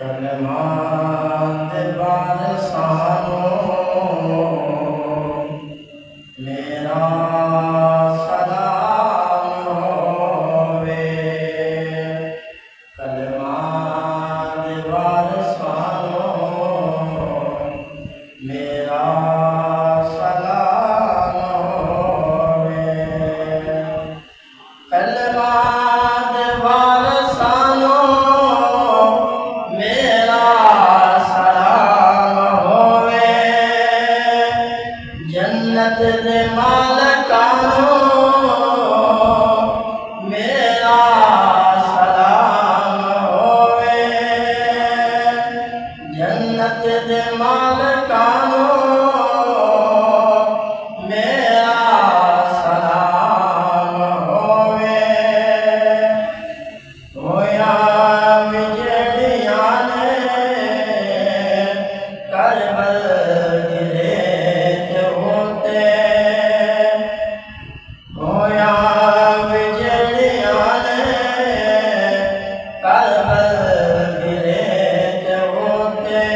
कलमांद बारसानो मेरा सलाम होवे। कलमांद बारसानो मेरा सलाम होवे। कलमांद बारसानो मेरा सलाम होवे। जन्नत दे मालकानो मेरा सलाम होवे। जन्नत दे मालकानो मेरा सलाम होवे। होया विजड़िया ने करबल गिरेत होते। होया विजड़िया ने करबल गिरेत होते।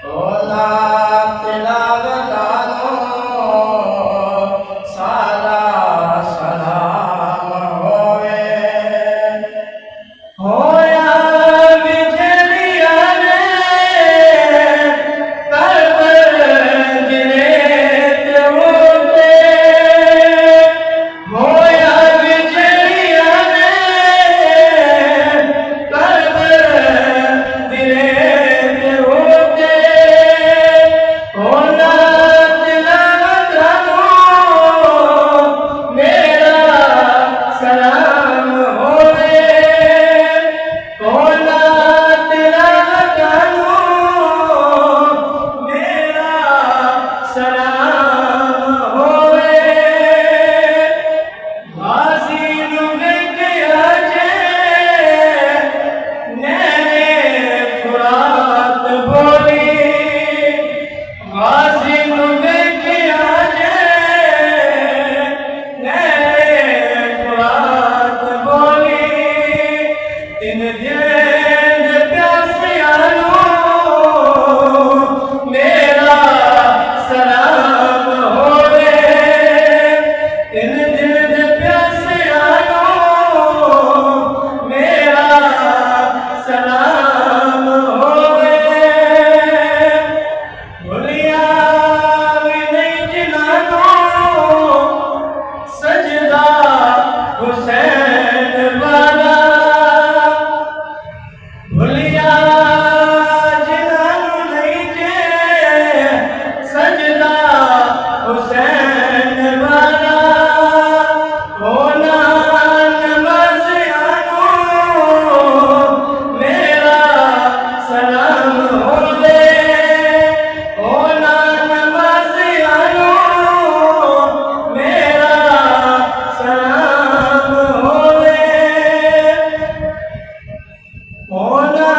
होला तिलावतानो सादा सलाम होवे। होया विजड़िया ने करबल गिरेत होते। होया विजड़िया ने करबल गिरेत होते। होला तिलावतानो मेरा सलाम होवे। होला तिलावतानो मेरा सलाम होवे। गाज़ी नू वेखिया जे नैने फुरात बोली। गाज़ी नू वेखिया जे नैने फुरात बोली। तीन दिन प्यासियानो मेरा सलाम होवे। तीन दिन प्यासियानो मेरा सलाम होवे। भुलिया भी नहीं जिन्हानो सजदा हुसैन वाला। भुलिया जिन्हानू नहीं जे सजदा हुसैन वाला। होना नमाज़ियानो मेरा सलाम होवे। होना नमाज़ियानो मेरा सलाम होवे। होना